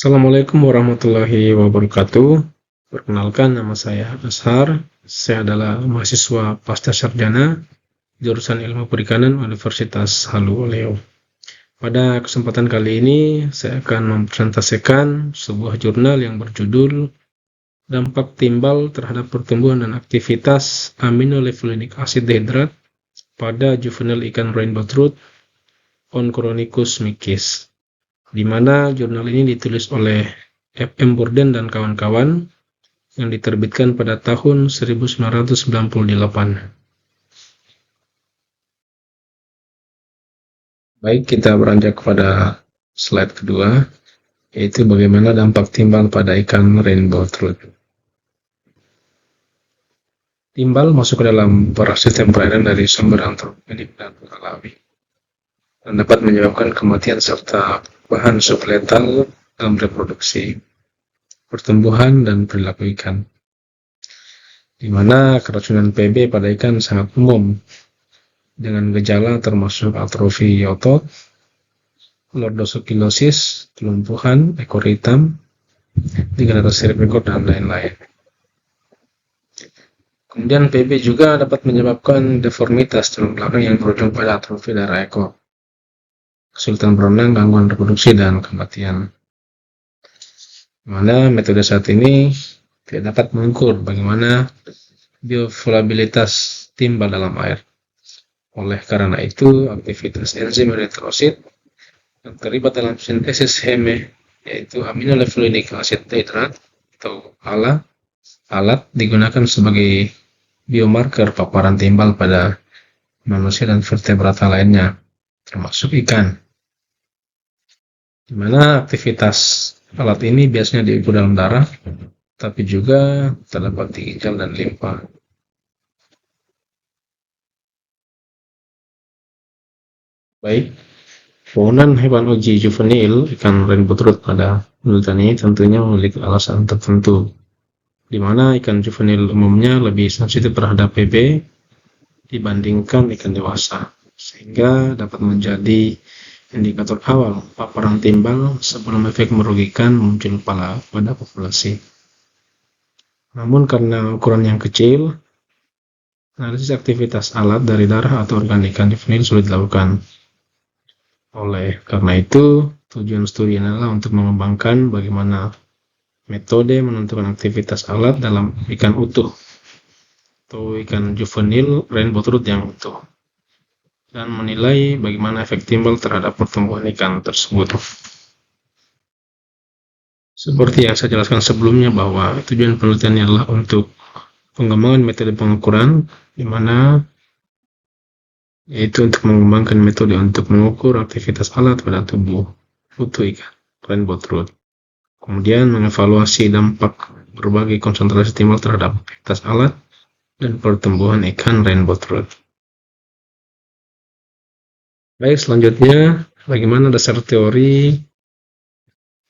Assalamualaikum warahmatullahi wabarakatuh. Perkenalkan, nama saya Ashar. Saya adalah mahasiswa pasca sarjana jurusan Ilmu Perikanan Universitas Haluoleo. Pada kesempatan kali ini, saya akan mempresentasikan sebuah jurnal yang berjudul Dampak Timbal terhadap Pertumbuhan dan Aktivitas Aminolefluinic Acid Dehydrat pada Juvenile Ikan Rainbow Trout Oncorhynchus micis, di mana jurnal ini ditulis oleh F.M. Borden dan kawan-kawan yang diterbitkan pada tahun 1998. Baik, kita beranjak kepada slide kedua, yaitu bagaimana dampak timbal pada ikan rainbow trout. Timbal masuk ke dalam parasistem perairan dari sumber antropogenik dan alami, dan dapat menyebabkan kematian serta bahan subletal dalam reproduksi, pertumbuhan, dan perilaku ikan, di mana keracunan PB pada ikan sangat umum, dengan gejala termasuk atrofi otot, lordozokilosis, kelumpuhan, ekor hitam, degenerasi ekor, dan lain-lain. Kemudian PB juga dapat menyebabkan deformitas tulang belakang yang berujung pada atrofi darah ekor, kesulitan berenang, gangguan reproduksi, dan kematian. Mana metode saat ini tidak dapat mengukur bagaimana bioavailabilitas timbal dalam air. Oleh karena itu, aktivitas enzim eritrosit yang terlibat dalam sintesis heme, yaitu aminolefluinic acid dehydrat atau ALA, alat digunakan sebagai biomarker paparan timbal pada manusia dan vertebrata lainnya, termasuk ikan, di mana aktivitas alat ini biasanya diukur dalam darah, tapi juga terdapat di ginjal dan limpa. Baik, penggunaan hewan uji juvenil ikan rainbow trout pada penelitian ini tentunya memiliki alasan tertentu, di mana ikan juvenil umumnya lebih sensitif terhadap PB dibandingkan ikan dewasa, sehingga dapat menjadi indikator awal paparan timbal sebelum efek merugikan muncul pada populasi. Namun karena ukuran yang kecil, analisis aktivitas alat dari darah atau organ ikan juvenil sulit dilakukan. Oleh karena itu, tujuan studi adalah untuk mengembangkan bagaimana metode menentukan aktivitas alat dalam ikan utuh atau ikan juvenil rainbow trout yang utuh, dan menilai bagaimana efek timbal terhadap pertumbuhan ikan tersebut. Seperti yang saya jelaskan sebelumnya, bahwa tujuan penelitian adalah untuk pengembangan metode pengukuran, di mana yaitu untuk mengembangkan metode untuk mengukur aktivitas alat pada tubuh utuh ikan rainbow trout. Kemudian mengevaluasi dampak berbagai konsentrasi timbal terhadap aktivitas alat dan pertumbuhan ikan rainbow trout. Baik, selanjutnya bagaimana dasar teori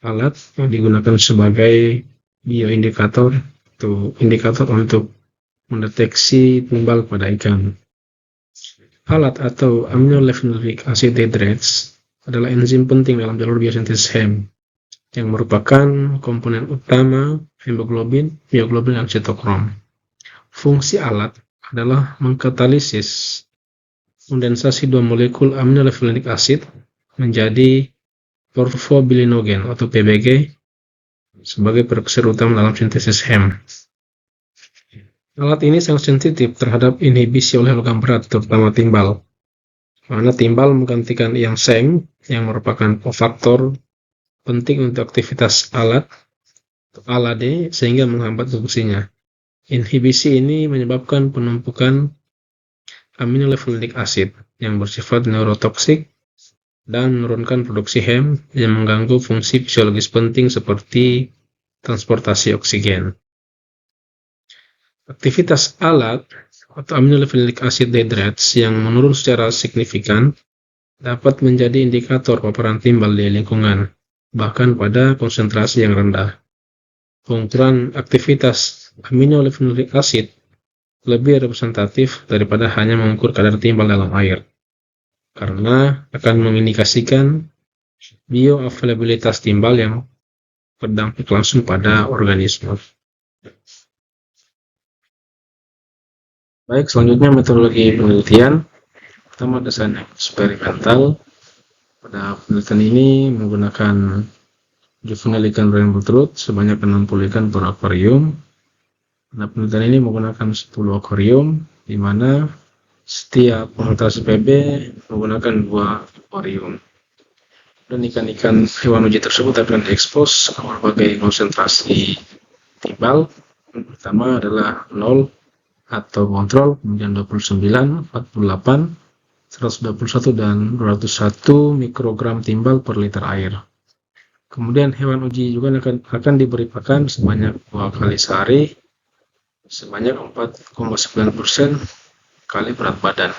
alat yang digunakan sebagai bioindikator atau indikator untuk mendeteksi timbal pada ikan. Alat atau aminolefluinic acid dehydrat adalah enzim penting dalam jalur biosintesis heme, yang merupakan komponen utama hemoglobin, mioglobin, dan sitokrom. Fungsi alat adalah mengkatalisis kondensasi dua molekul aminolefluinic acid menjadi porfobilinogen atau PBG sebagai prekusur utama dalam sintesis heme. Alat ini sangat sensitif terhadap inhibisi oleh logam berat, terutama timbal, karena timbal menggantikan ion seng yang merupakan kofaktor penting untuk aktivitas alat atau ALAD, sehingga menghambat fungsinya. Inhibisi ini menyebabkan penumpukan aminolefluinic acid yang bersifat neurotoksik dan menurunkan produksi heme yang mengganggu fungsi fisiologis penting seperti transportasi oksigen. Aktivitas alat atau aminolefluinic acid dehydrat yang menurun secara signifikan dapat menjadi indikator paparan timbal di lingkungan, bahkan pada konsentrasi yang rendah. Pengukuran aktivitas aminolefluinic acid lebih representatif daripada hanya mengukur kadar timbal dalam air, karena akan mengindikasikan bioavailabilitas timbal yang berdampak langsung pada organisme. Baik, selanjutnya metodologi penelitian. Pertama, desain eksperimental. Pada penelitian ini menggunakan juvenile ikan rainbow trout sebanyak 60 ikan per akuarium. Pada penelitian ini menggunakan 10 akuarium, di mana setiap konsentrasi PB menggunakan 2 akuarium. Dan ikan-ikan hewan uji tersebut akan diekspos ke berbagai konsentrasi timbal. Yang pertama adalah 0 atau kontrol, kemudian 29, 48, 121 dan 201 mikrogram timbal per liter air. Kemudian hewan uji juga akan diberi pakan sebanyak 2 kali sehari sebanyak 4,9% kali berat badan.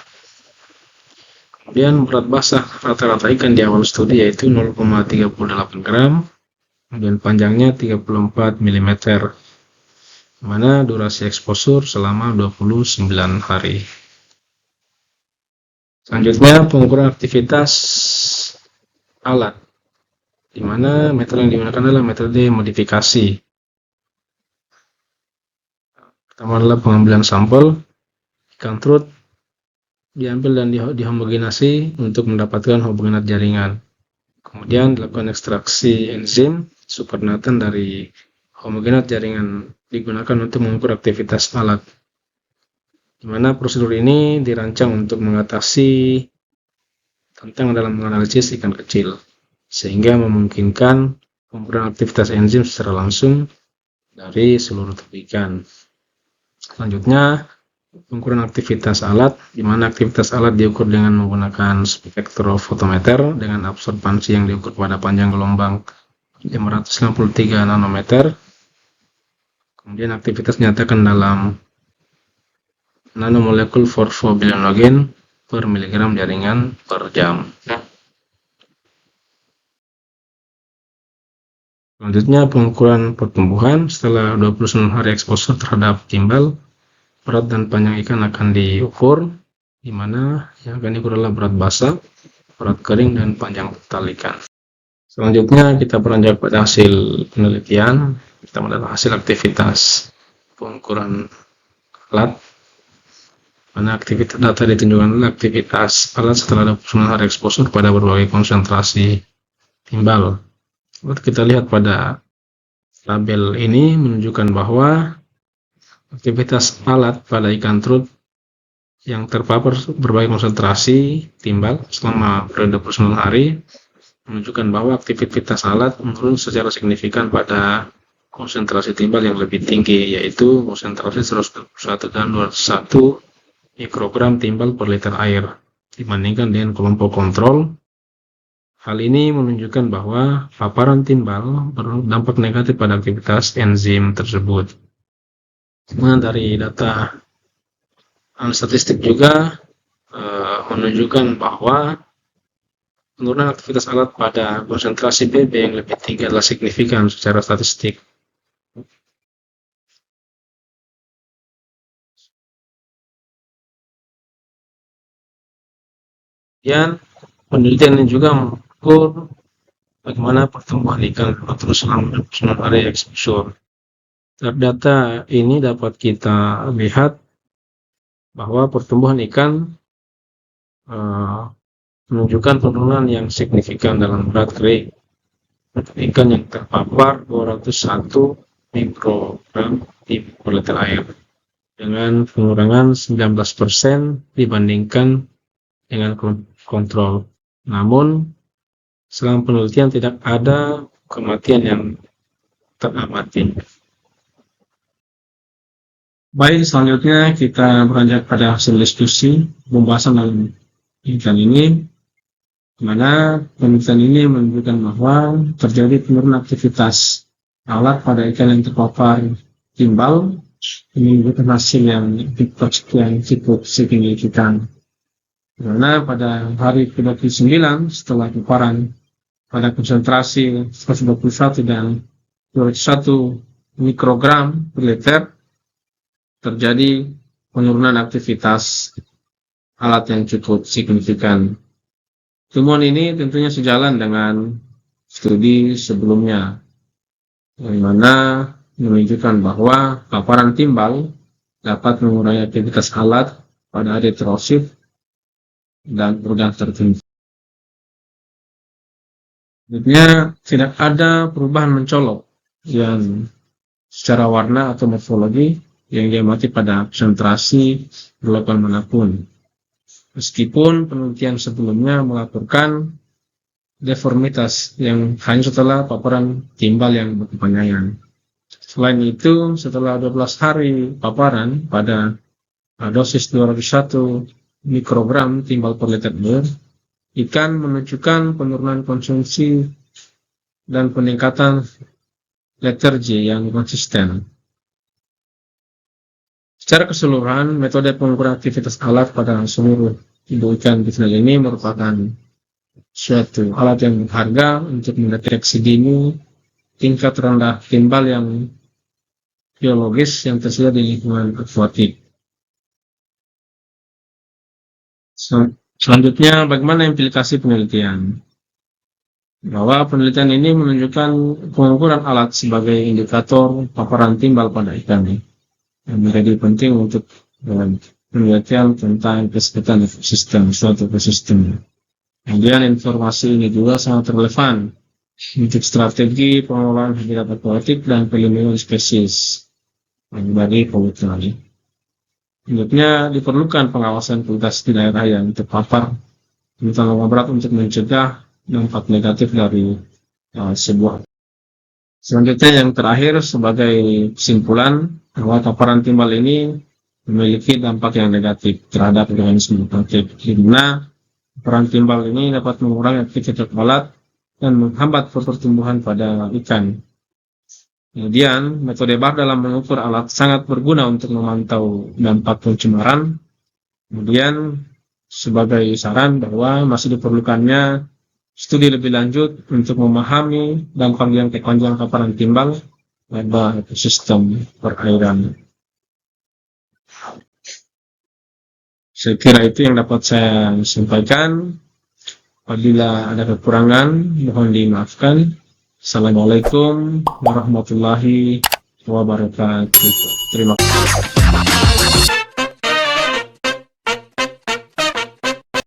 Kemudian berat basah rata-rata ikan di awal studi yaitu 0,38 gram, kemudian panjangnya 34 mm, mana durasi eksposur selama 29 hari. Selanjutnya pengukuran aktivitas alat, di mana metode yang digunakan adalah metode modifikasi. Pertama adalah pengambilan sampel ikan trout diambil dan dihomogenasi untuk mendapatkan homogenat jaringan. Kemudian dilakukan ekstraksi enzim supernatan dari homogenat jaringan digunakan untuk mengukur aktivitas alat. Di mana prosedur ini dirancang untuk mengatasi tantangan dalam menganalisis ikan kecil, sehingga memungkinkan pengukuran aktivitas enzim secara langsung dari seluruh tubuh ikan. Selanjutnya, pengukuran aktivitas alat, di mana aktivitas alat diukur dengan menggunakan spektrofotometer dengan absorbansi yang diukur pada panjang gelombang 563 nanometer. Kemudian aktivitas dinyatakan dalam nanomolekul fosfobilinogen per miligram jaringan per jam. Selanjutnya pengukuran pertumbuhan setelah 29 hari eksposur terhadap timbal. Berat dan panjang ikan akan diukur, di mana yang akan diukur adalah berat basah, berat kering, dan panjang total ikan. Selanjutnya kita beranjak pada hasil penelitian. Pertama adalah hasil aktivitas pengukuran alat, mana aktivitas data ditunjukkan adalah aktivitas alat setelah 29 hari eksposur pada berbagai konsentrasi timbal. Kita lihat pada tabel ini menunjukkan bahwa aktivitas alat pada ikan trout yang terpapar berbagai konsentrasi timbal selama periode 29 hari menunjukkan bahwa aktivitas alat menurun secara signifikan pada konsentrasi timbal yang lebih tinggi, yaitu konsentrasi 121 dan 201 mikrogram timbal per liter air dibandingkan dengan kelompok kontrol. Hal ini menunjukkan bahwa paparan timbal berdampak negatif pada aktivitas enzim tersebut. Dari data statistik juga menunjukkan bahwa penurunan aktivitas alat pada konsentrasi BB yang lebih tinggi adalah signifikan secara statistik. Kemudian penelitian ini juga mengukur bagaimana pertumbuhan ikan terus selama 29 hari eksposur. Dari data ini dapat kita lihat bahwa pertumbuhan ikan menunjukkan penurunan yang signifikan dalam berat kering. Ikan yang terpapar 201 mikrogram per liter air dengan pengurangan 19% dibandingkan dengan kontrol. Namun selama penelitian tidak ada kematian yang teramati. Baik, selanjutnya kita beranjak pada hasil diskusi pembahasan dalam penelitian ini, di mana penelitian ini menunjukkan bahwa terjadi penurunan aktivitas alat pada ikan yang terpapar timbal. Ini menunjukkan hasil yang cukup signifikan. Karena pada hari ke-29 setelah paparan pada konsentrasi 121 dan 201 mikrogram per liter, terjadi penurunan aktivitas alat yang cukup signifikan. Temuan ini tentunya sejalan dengan studi sebelumnya, yang mana menunjukkan bahwa paparan timbal dapat mengurangi aktivitas alat pada eritrosit dan organ tertentu. Selanjutnya, tidak ada perubahan mencolok yang secara warna atau morfologi yang diamati pada konsentrasi berlokal manapun. Meskipun penelitian sebelumnya melaporkan deformitas yang hanya setelah paparan timbal yang berkepanjangan. Selain itu, setelah 12 hari paparan pada dosis 201 mikrogram timbal per liter air, ikan menunjukkan penurunan konsumsi dan peningkatan letergi yang konsisten. Secara keseluruhan, metode pengukuran aktivitas alat pada seluruh induk ikan juvenil ini merupakan suatu alat yang berharga untuk mendeteksi dini tingkat rendah timbal yang biologis yang tersedia di lingkungan akuatik. Selanjutnya, bagaimana implikasi penelitian? Bahwa penelitian ini menunjukkan pengukuran alat sebagai indikator paparan timbal pada ikan yang menjadi penting untuk penelitian tentang kesehatan ekosistem, suatu ekosistem. Kemudian informasi ini juga sangat relevan untuk strategi pengelolaan habitat akuatik dan perlindungan spesies bagi kelautan. Selanjutnya, diperlukan pengawasan tugas di daerah yang terpapar terutama berat untuk mencegah dampak negatif dari sebuah. Selanjutnya, yang terakhir sebagai kesimpulan bahwa paparan timbal ini memiliki dampak yang negatif terhadap organisme akuatik, di mana paparan timbal ini dapat mengurangi aktivitas alat dan menghambat pertumbuhan pada ikan. Kemudian, metode BAR dalam mengukur alat sangat berguna untuk memantau dampak pencemaran. Kemudian, sebagai saran bahwa masih diperlukannya studi lebih lanjut untuk memahami dampak yang panjang paparan timbal pada ekosistem perairan. Saya kira itu yang dapat saya sampaikan. Apabila ada kekurangan, mohon dimaafkan. Assalamualaikum warahmatullahi wabarakatuh. Terima kasih.